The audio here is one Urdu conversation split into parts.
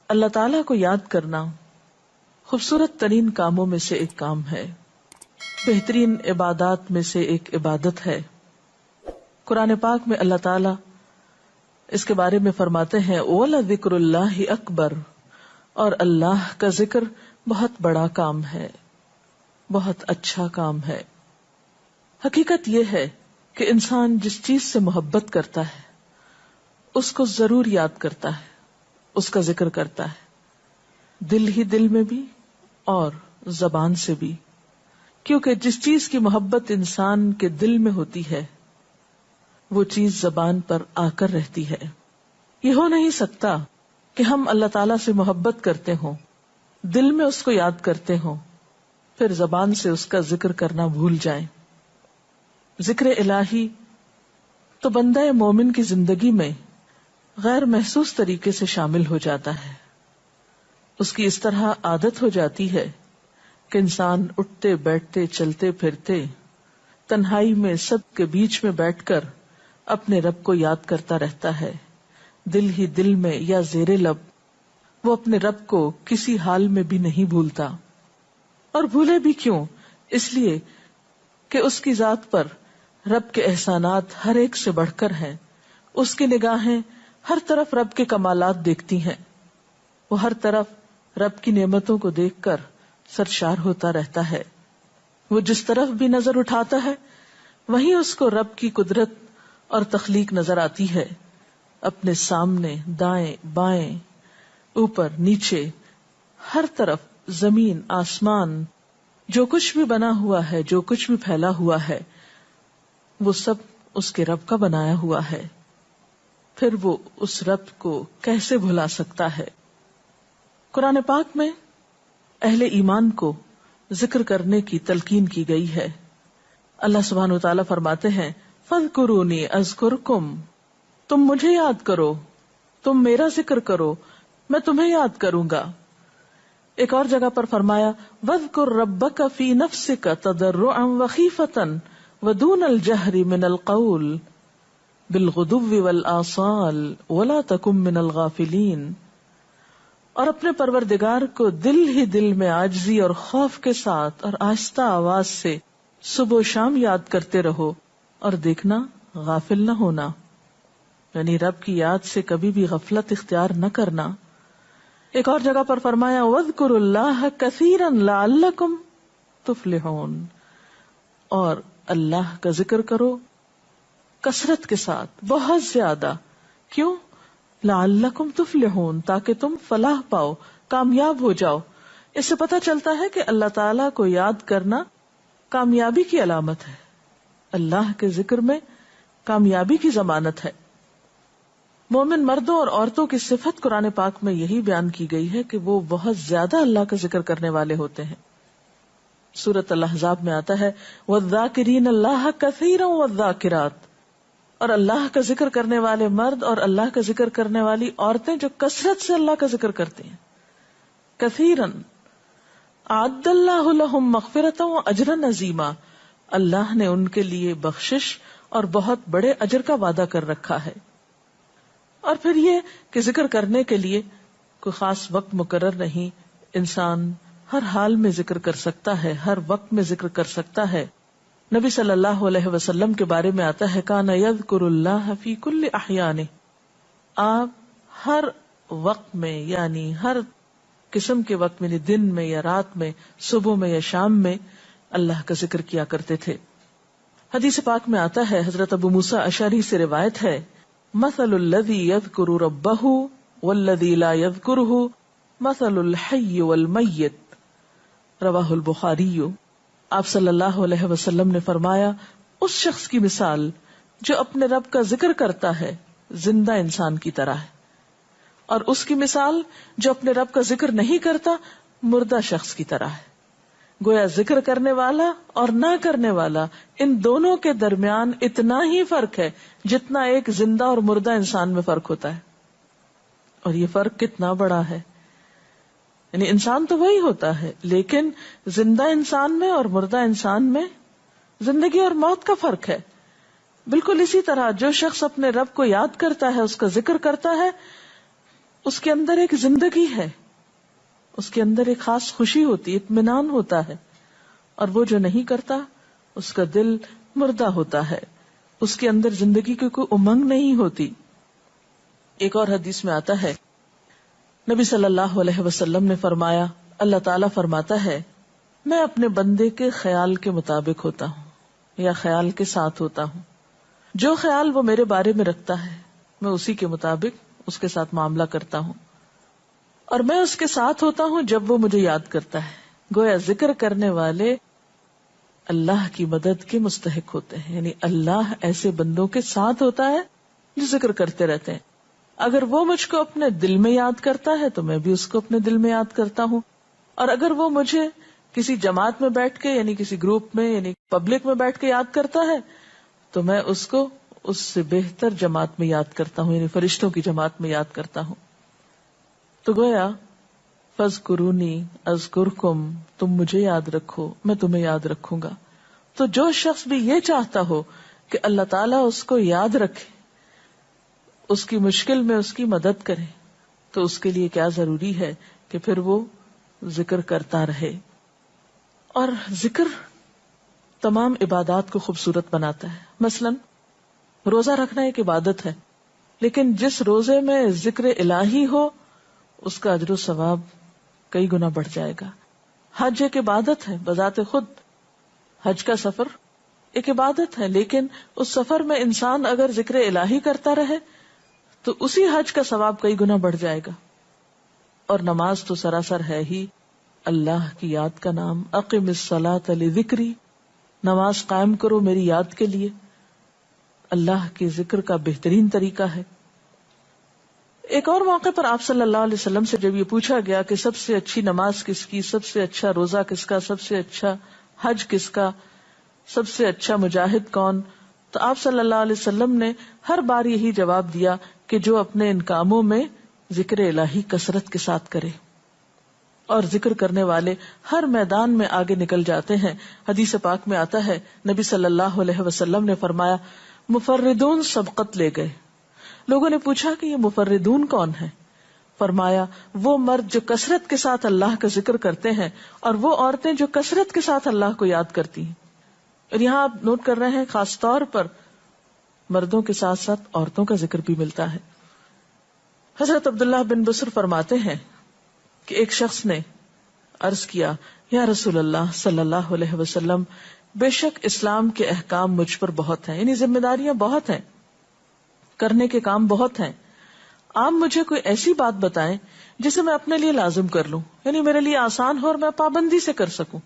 اللہ تعالیٰ کو یاد کرنا خوبصورت ترین کاموں میں سے ایک کام ہے، بہترین عبادات میں سے ایک عبادت ہے۔ قرآن پاک میں اللہ تعالیٰ اس کے بارے میں فرماتے ہیں وَلَذِكْرُ اللَّهِ أَكْبَرُ، اور اللہ کا ذکر بہت بڑا کام ہے، بہت اچھا کام ہے۔ حقیقت یہ ہے کہ انسان جس چیز سے محبت کرتا ہے اس کو ضرور یاد کرتا ہے، اس کا ذکر کرتا ہے، دل ہی دل میں بھی اور زبان سے بھی، کیونکہ جس چیز کی محبت انسان کے دل میں ہوتی ہے وہ چیز زبان پر آ کر رہتی ہے۔ یہ ہو نہیں سکتا کہ ہم اللہ تعالیٰ سے محبت کرتے ہوں، دل میں اس کو یاد کرتے ہوں، پھر زبان سے اس کا ذکر کرنا بھول جائیں۔ ذکر الہی تو بندہ مومن کی زندگی میں غیر محسوس طریقے سے شامل ہو جاتا ہے، اس کی اس طرح عادت ہو جاتی ہے کہ انسان اٹھتے بیٹھتے چلتے پھرتے تنہائی میں سب کے بیچ میں بیٹھ کر اپنے رب کو یاد کرتا رہتا ہے، دل ہی دل میں یا زیر لب وہ اپنے رب کو کسی حال میں بھی نہیں بھولتا۔ اور بھولے بھی کیوں؟ اس لیے کہ اس کی ذات پر رب کے احسانات ہر ایک سے بڑھ کر ہیں، اس کی نگاہیں ہر طرف رب کے کمالات دیکھتی ہیں، وہ ہر طرف رب کی نعمتوں کو دیکھ کر سرشار ہوتا رہتا ہے۔ وہ جس طرف بھی نظر اٹھاتا ہے وہیں اس کو رب کی قدرت اور تخلیق نظر آتی ہے، اپنے سامنے، دائیں بائیں، اوپر نیچے، ہر طرف زمین آسمان، جو کچھ بھی بنا ہوا ہے، جو کچھ بھی پھیلا ہوا ہے، وہ سب اس کے رب کا بنایا ہوا ہے۔ پھر وہ اس رب کو کیسے بھلا سکتا ہے؟ قرآن پاک میں اہل ایمان کو ذکر کرنے کی تلقین کی گئی ہے۔ اللہ سبحانہ و تعالیٰ فرماتے ہیں فَاذْكُرُونِي أَذْكُرْكُمْ، تم مجھے یاد کرو، تم میرا ذکر کرو، میں تمہیں یاد کروں گا۔ ایک اور جگہ پر فرمایا وَاذْكُرْ رَبَّكَ فِي نَفْسِكَ تَضَرُّعًا وَخِيفَةً وَدُونَ الْجَهْرِ مِنَ الْقَوْلِ بِالْغُدُوِّ وَالْآصَالِ وَلَا تَكُن مِّنَ الْغَافِلِينَ، اور اپنے پروردگار کو دل ہی دل میں عاجزی اور خوف کے ساتھ اور آہستہ آواز سے صبح و شام یاد کرتے رہو، اور دیکھنا غافل نہ ہونا، یعنی رب کی یاد سے کبھی بھی غفلت اختیار نہ کرنا۔ ایک اور جگہ پر فرمایا وَاذْكُرُوا اللَّهَ كَثِيرًا لَعَلَّكُمْ تُفْلِحُونَ، اور اللہ کا ذکر کرو کثرت کے ساتھ، بہت زیادہ۔ کیوں؟ لَعَلَّكُمْ تُفْلِحُونَ، تاکہ تم فلاح پاؤ، کامیاب ہو جاؤ۔ اس سے پتہ چلتا ہے کہ اللہ تعالیٰ کو یاد کرنا کامیابی کی علامت ہے، اللہ کے ذکر میں کامیابی کی ضمانت ہے۔ مومن مردوں اور عورتوں کی صفت قرآن پاک میں یہی بیان کی گئی ہے کہ وہ بہت زیادہ اللہ کا ذکر کرنے والے ہوتے ہیں۔ سورۃ الاحزاب میں آتا ہے وَالذَّاكِرِينَ اللَّهَ كَثِيرًا وَالذَّاكِرَاتِ، اور اللہ کا ذکر کرنے والے مرد اور اللہ کا ذکر کرنے والی عورتیں جو کثرت سے اللہ کا ذکر کرتے ہیں۔ کثیرن اعد اللہ لہم مغفرۃ واجرا عظیما، اللہ نے ان کے لیے بخشش اور بہت بڑے اجر کا وعدہ کر رکھا ہے۔ اور پھر یہ کہ ذکر کرنے کے لیے کوئی خاص وقت مقرر نہیں، انسان ہر حال میں ذکر کر سکتا ہے، ہر وقت میں ذکر کر سکتا ہے۔ نبی صلی اللہ علیہ وسلم کے بارے میں آتا ہے کان یذکر اللہ فی کل احیانہ، آپ ہر وقت میں، یعنی ہر قسم کے وقت میں، دن میں یا رات میں، صبح میں یا شام میں اللہ کا ذکر کیا کرتے تھے۔ حدیث پاک میں آتا ہے، حضرت ابو موسیٰ اشعری سے روایت ہے مثل الذی یذکر ربہ والذی لا یذکرہ مثل الحی والمیت، رواہ البخاری۔ آپ صلی اللہ علیہ وسلم نے فرمایا اس شخص کی مثال جو اپنے رب کا ذکر کرتا ہے زندہ انسان کی طرح ہے، اور اس کی مثال جو اپنے رب کا ذکر نہیں کرتا مردہ شخص کی طرح ہے۔ گویا ذکر کرنے والا اور نہ کرنے والا، ان دونوں کے درمیان اتنا ہی فرق ہے جتنا ایک زندہ اور مردہ انسان میں فرق ہوتا ہے۔ اور یہ فرق کتنا بڑا ہے، یعنی انسان تو وہی ہوتا ہے، لیکن زندہ انسان میں اور مردہ انسان میں زندگی اور موت کا فرق ہے۔ بالکل اسی طرح جو شخص اپنے رب کو یاد کرتا ہے، اس کا ذکر کرتا ہے، اس کے اندر ایک زندگی ہے، اس کے اندر ایک خاص خوشی ہوتی ہے، اطمینان ہوتا ہے، اور وہ جو نہیں کرتا اس کا دل مردہ ہوتا ہے، اس کے اندر زندگی کی کوئی امنگ نہیں ہوتی. ایک اور حدیث میں آتا ہے، نبی صلی اللہ علیہ وسلم نے فرمایا، اللہ تعالیٰ فرماتا ہے میں اپنے بندے کے خیال کے مطابق ہوتا ہوں یا خیال کے ساتھ ہوتا ہوں. جو خیال وہ میرے بارے میں رکھتا ہے میں اسی کے مطابق اس کے ساتھ معاملہ کرتا ہوں، اور میں اس کے ساتھ ہوتا ہوں جب وہ مجھے یاد کرتا ہے. گویا ذکر کرنے والے اللہ کی مدد کے مستحق ہوتے ہیں، یعنی اللہ ایسے بندوں کے ساتھ ہوتا ہے جو ذکر کرتے رہتے ہیں. اگر وہ مجھ کو اپنے دل میں یاد کرتا ہے تو میں بھی اس کو اپنے دل میں یاد کرتا ہوں، اور اگر وہ مجھے کسی جماعت میں بیٹھ کے یعنی کسی گروپ میں یعنی پبلک میں بیٹھ کے یاد کرتا ہے تو میں اس کو اس سے بہتر جماعت میں یاد کرتا ہوں، یعنی فرشتوں کی جماعت میں یاد کرتا ہوں. تو گویا فاذکرونی اذکرکم، تم مجھے یاد رکھو میں تمہیں یاد رکھوں گا. تو جو شخص بھی یہ چاہتا ہو کہ اللہ تعالیٰ اس کو یاد رکھے، اس کی مشکل میں اس کی مدد کرے، تو اس کے لیے کیا ضروری ہے کہ پھر وہ ذکر کرتا رہے. اور ذکر تمام عبادات کو خوبصورت بناتا ہے. مثلا روزہ رکھنا ایک عبادت ہے، لیکن جس روزے میں ذکر الہی ہو اس کا اجر و ثواب کئی گنا بڑھ جائے گا. حج ایک عبادت ہے بذات خود، حج کا سفر ایک عبادت ہے، لیکن اس سفر میں انسان اگر ذکر الہی کرتا رہے تو اسی حج کا ثواب کئی گنا بڑھ جائے گا. اور نماز تو سراسر ہے ہی اللہ کی یاد کا نام. اقم الصلاۃ لذکری، نماز قائم کرو میری یاد کے لیے. اللہ کے ذکر کا بہترین طریقہ ہے. ایک اور موقع پر آپ صلی اللہ علیہ وسلم سے جب یہ پوچھا گیا کہ سب سے اچھی نماز کس کی، سب سے اچھا روزہ کس کا، سب سے اچھا حج کس کا، سب سے اچھا مجاہد کون، تو آپ صلی اللہ علیہ وسلم نے ہر بار یہی جواب دیا کہ جو اپنے ان کاموں میں ذکر الہی کثرت کے ساتھ کرے. اور ذکر کرنے والے ہر میدان میں آگے نکل جاتے ہیں. حدیث پاک میں آتا ہے نبی صلی اللہ علیہ وسلم نے فرمایا مفردون سبقت لے گئے. لوگوں نے پوچھا کہ یہ مفردون کون ہے؟ فرمایا وہ مرد جو کثرت کے ساتھ اللہ کا ذکر کرتے ہیں اور وہ عورتیں جو کثرت کے ساتھ اللہ کو یاد کرتی ہیں. اور یہاں آپ نوٹ کر رہے ہیں خاص طور پر مردوں کے ساتھ ساتھ عورتوں کا ذکر بھی ملتا ہے. حضرت عبداللہ بن بصر فرماتے ہیں کہ ایک شخص نے عرض کیا یا رسول اللہ صلی اللہ علیہ وسلم، بے شک اسلام کے احکام مجھ پر بہت ہیں، یعنی ذمہ داریاں بہت ہیں، کرنے کے کام بہت ہیں. آپ مجھے کوئی ایسی بات بتائیں جسے میں اپنے لیے لازم کر لوں، یعنی میرے لیے آسان ہو اور میں پابندی سے کر سکوں.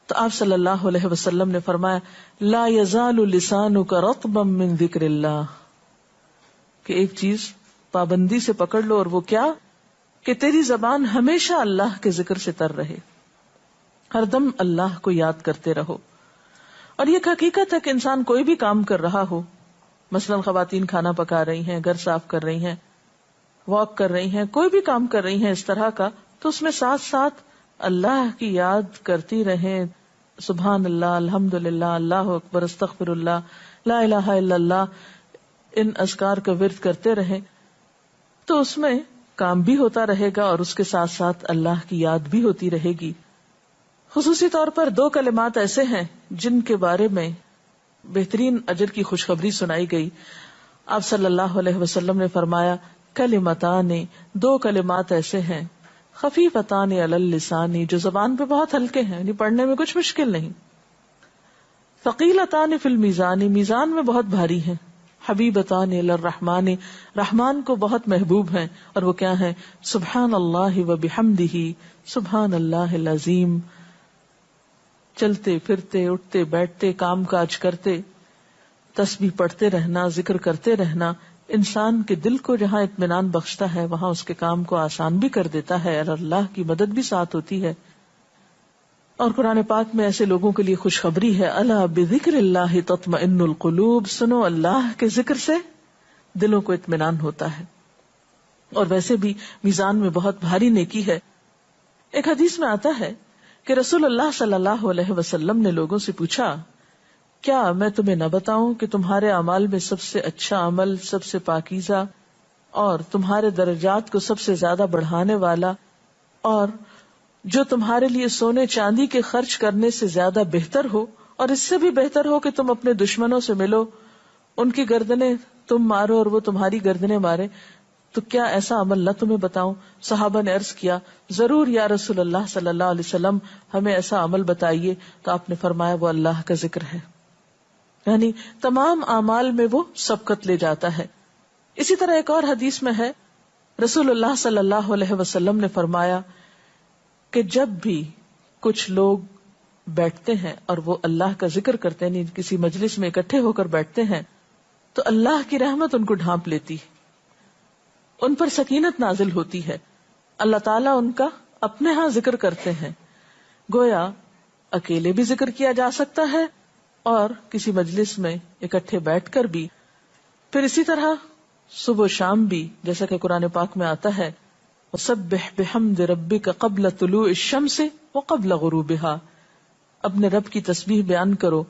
تو آپ صلی اللہ علیہ وسلم نے فرمایا لا یزال لسانک رطبا من ذکر اللہ، کہ ایک چیز پابندی سے پکڑ لو، اور وہ کیا کہ تیری زبان ہمیشہ اللہ کے ذکر سے تر رہے، ہر دم اللہ کو یاد کرتے رہو. اور یہ حقیقت ہے کہ انسان کوئی بھی کام کر رہا ہو، مثلا خواتین کھانا پکا رہی ہیں، گھر صاف کر رہی ہیں، واک کر رہی ہیں، کوئی بھی کام کر رہی ہیں اس طرح کا، تو اس میں ساتھ ساتھ اللہ کی یاد کرتی رہیں. سبحان اللہ، الحمدللہ، اللہ اکبر، استغفر اللہ، لا الہ الا اللہ، ان اذکار کا ورد کرتے رہیں، تو اس میں کام بھی ہوتا رہے گا اور اس کے ساتھ ساتھ اللہ کی یاد بھی ہوتی رہے گی. خصوصی طور پر 2 کلمات ایسے ہیں جن کے بارے میں بہترین اجر کی خوشخبری سنائی گئی. آپ صلی اللہ علیہ وسلم نے فرمایا کلمتان، 2 کلمات ایسے ہیں خفیفتان علی اللسان، جو زبان پہ بہت ہلکے ہیں، یعنی پڑھنے میں کچھ مشکل نہیں. ثقیلتان فی المیزان، میزان میں بہت بھاری ہیں. حبیبتان الی الرحمن، رحمان کو بہت محبوب ہیں، اور وہ کیا ہیں؟ سبحان اللہ و بحمدہ، سبحان اللہ العظیم. چلتے پھرتے، اٹھتے بیٹھتے، کام کاج کرتے، تسبیح پڑھتے رہنا، ذکر کرتے رہنا انسان کے دل کو جہاں اطمینان بخشتا ہے وہاں اس کے کام کو آسان بھی کر دیتا ہے، اور اللہ کی مدد بھی ساتھ ہوتی ہے. اور قرآن پاک میں ایسے لوگوں کے لیے خوشخبری ہے، الا بذکر اللہ تطمئن القلوب، سنو اللہ کے ذکر سے دلوں کو اطمینان ہوتا ہے. اور ویسے بھی میزان میں بہت بھاری نیکی ہے. ایک حدیث میں آتا ہے کہ رسول اللہ صلی اللہ علیہ وسلم نے لوگوں سے پوچھا کیا میں تمہیں نہ بتاؤں کہ تمہارے اعمال میں سب سے اچھا عمل، سب سے پاکیزہ، اور تمہارے درجات کو سب سے زیادہ بڑھانے والا، اور جو تمہارے لیے سونے چاندی کے خرچ کرنے سے زیادہ بہتر ہو، اور اس سے بھی بہتر ہو کہ تم اپنے دشمنوں سے ملو، ان کی گردنیں تم مارو اور وہ تمہاری گردنیں مارے، تو کیا ایسا عمل نہ تمہیں بتاؤں؟ صحابہ نے عرض کیا، ضرور یا رسول اللہ صلی اللہ علیہ وسلم، ہمیں ایسا عمل بتائیے. تو آپ نے فرمایا وہ اللہ کا ذکر ہے، یعنی تمام اعمال میں وہ سبقت لے جاتا ہے. اسی طرح ایک اور حدیث میں ہے، رسول اللہ صلی اللہ علیہ وسلم نے فرمایا کہ جب بھی کچھ لوگ بیٹھتے ہیں اور وہ اللہ کا ذکر کرتے ہیں، یعنی کسی مجلس میں اکٹھے ہو کر بیٹھتے ہیں، تو اللہ کی رحمت ان کو ڈھانپ لیتی، ان پر سکینت نازل ہوتی ہے. اللہ تعالیٰ ان کا اپنے ہاں ذکر کرتے ہیں. گویا اکیلے بھی ذکر کیا جا سکتا ہے اور کسی مجلس میں اکٹھے بیٹھ کر بھی. پھر اسی طرح صبح و شام بھی، جیسا کہ قرآن پاک میں آتا ہے، وَسَبِّحْ بِحَمْدِ رَبِّكَ قَبْلَ طُلُوعِ الشَّمْسِ وَقَبْلَ غُرُوبِهَا، اپنے رب کی تسبیح بیان کرو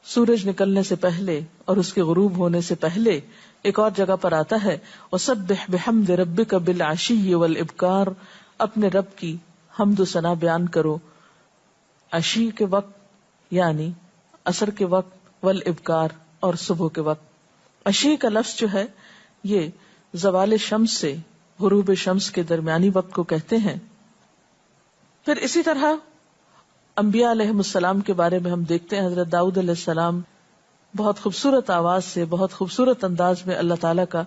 سورج نکلنے سے پہلے اور اس کے غروب ہونے سے پہلے. ایک اور جگہ پر آتا ہے وَسَبِّحْ بِحَمْدِ رَبِّكَ بِالْعَشِيِّ وَالْإِبْكَارِ، اپنے رب کی حمد و ثنا بیان کرو عشی کے وقت یعنی عصر کے وقت، والابکار اور صبح کے وقت. عشی کا لفظ جو ہے یہ زوال شمس سے غروب شمس کے درمیانی وقت کو کہتے ہیں. پھر اسی طرح انبیاء علیہ السلام کے بارے میں ہم دیکھتے ہیں، حضرت داؤد علیہ السلام بہت خوبصورت آواز سے، بہت خوبصورت انداز میں اللہ تعالیٰ کا